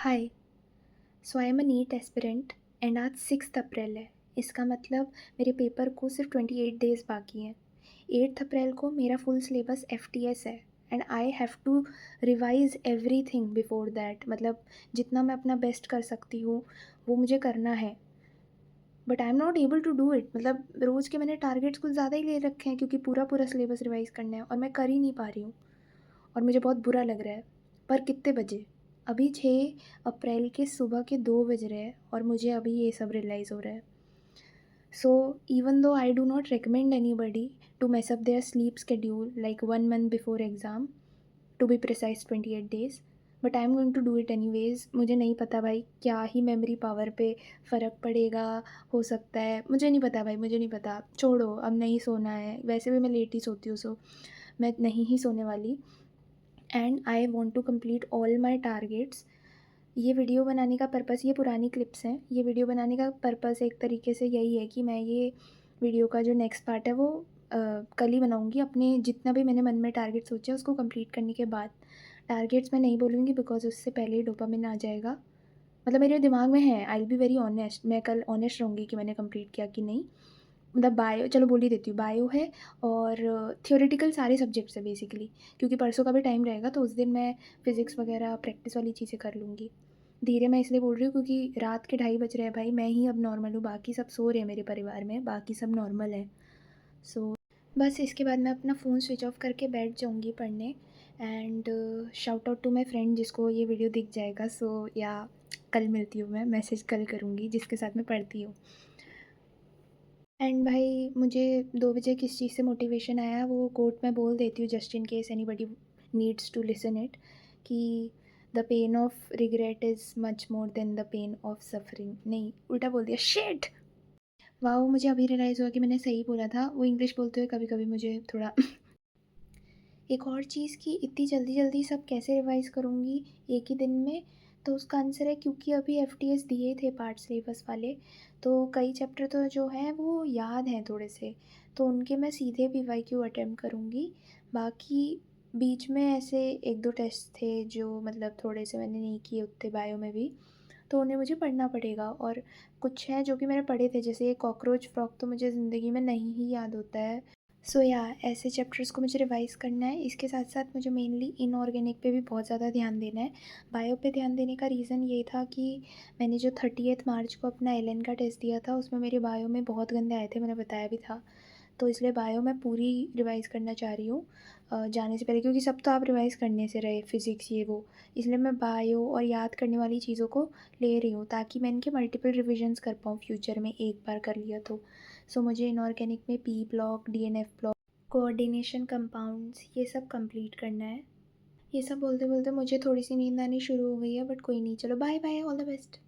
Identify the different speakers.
Speaker 1: Hi. So I am a NEET aspirant and आज 6 अप्रैल है। इसका मतलब मेरे पेपर को सिर्फ 28 डेज़ बाकी हैं। 8 अप्रैल को मेरा फुल सिलेबस FTS है and I have to revise everything before that. मतलब जितना मैं अपना बेस्ट कर सकती हूँ वो मुझे करना है, but I am not able to do it. मतलब रोज़ के मैंने टारगेट्स कुछ ज़्यादा ही ले रखे हैं क्योंकि पूरा पूरा सिलेबस रिवाइज करना है और मैं कर ही नहीं पा रही हूँ और मुझे बहुत बुरा लग रहा है। पर कितने बजे? अभी 6 अप्रैल के सुबह के 2 बज रहे हैं और मुझे अभी ये सब रियलाइज़ हो रहा है। So even though I do not recommend anybody to mess up their sleep schedule like 1 month before exam, to be precise 28 days, but I am going to do it anyways. मुझे नहीं पता भाई क्या ही memory power पे फ़र्क पड़ेगा, हो सकता है, मुझे नहीं पता भाई, मुझे नहीं पता। छोड़ो, अब नहीं सोना है, वैसे भी मैं लेट ही सोती हूँ, सो मैं नहीं ही सोने वाली। And I want to complete all my targets. ये वीडियो बनाने का पर्पस, ये पुरानी क्लिप्स हैं, ये वीडियो बनाने का पर्पस एक तरीके से यही है कि मैं ये वीडियो का जो नेक्स्ट पार्ट है वो कल ही बनाऊँगी। अपने जितना भी मैंने मन में टारगेट सोचे उसको कंप्लीट करने के बाद। टारगेट्स मैं नहीं बोलूँगी बिकॉज़ उससे पहले ही डोपामिन आ जाएगा। मतलब मेरे दिमाग में है, I will be very honest, मैं कल ऑनेस्ट रहूँगी कि मैंने कंप्लीट किया कि नहीं। मतलब बायो, चलो बोल ही देती हूँ, बायो है और थ्योरेटिकल सारे सब्जेक्ट्स हैं बेसिकली, क्योंकि परसों का भी टाइम रहेगा तो उस दिन मैं फ़िज़िक्स वगैरह प्रैक्टिस वाली चीज़ें कर लूँगी। धीरे मैं इसलिए बोल रही हूँ क्योंकि रात के 2:30 बज रहे हैं भाई, मैं ही अब नॉर्मल हूँ, बाकी सब सो रहे हैं मेरे परिवार में, बाकी सब नॉर्मल है। सो बस इसके बाद मैं अपना फ़ोन स्विच ऑफ करके बैठ जाऊँगी पढ़ने। And shout out to my friend जिसको ये वीडियो दिख जाएगा। सो या कल मिलती हूँ, मैं मैसेज कल करूँगी जिसके साथ मैं पढ़ती हूँ। एंड भाई मुझे 2 बजे किस चीज़ से मोटिवेशन आया वो कोट मैं बोल देती हूँ just in case anybody needs to listen it, कि the pain of regret is much more than the pain of suffering. नहीं, उल्टा बोल दिया, शिट। वाओ, मुझे अभी रियलाइज़ हुआ कि मैंने सही बोला था। वो इंग्लिश बोलते हुए कभी कभी मुझे थोड़ा एक और चीज़ कि इतनी जल्दी जल्दी सब कैसे रिवाइज़ करूँगी एक ही दिन में? तो उसका आंसर है क्योंकि अभी FTS दिए थे पार्ट सिलेबस वाले, तो कई चैप्टर तो जो हैं वो याद हैं थोड़े से, तो उनके मैं सीधे PYQ अटेम्प्ट करूँगी। बाकी बीच में ऐसे 1-2 टेस्ट थे जो मतलब थोड़े से मैंने नहीं किए उतने बायो में भी, तो उन्हें मुझे पढ़ना पड़ेगा। और कुछ हैं जो कि मैंने पढ़े थे, जैसे ये कॉकरोच फ्रॉग तो मुझे ज़िंदगी में नहीं ही याद होता है। सो या ऐसे चैप्टर्स को मुझे रिवाइज़ करना है। इसके साथ साथ मुझे मेनली इनऑर्गेनिक पे भी बहुत ज़्यादा ध्यान देना है। बायो पे ध्यान देने का रीज़न ये था कि मैंने जो 30th मार्च को अपना LN का टेस्ट दिया था उसमें मेरे बायो में बहुत गंदे आए थे, मैंने बताया भी था। तो इसलिए बायो मैं पूरी रिवाइज़ करना चाह रही हूँ जाने से पहले, क्योंकि सब तो आप रिवाइज़ करने से रहे, फिज़िक्स ये वो। इसलिए मैं बायो और याद करने वाली चीज़ों को ले रही हूँ ताकि मैं इनके मल्टीपल रिविजन्स कर पाऊँ फ्यूचर में, एक बार कर लिया तो। सो मुझे इनऑर्गेनिक में P block, DNF block, coordination compounds, ये सब कंप्लीट करना है। ये सब बोलते बोलते मुझे थोड़ी सी नींद आनी शुरू हो गई है, बट कोई नहीं, चलो bye bye, all the best.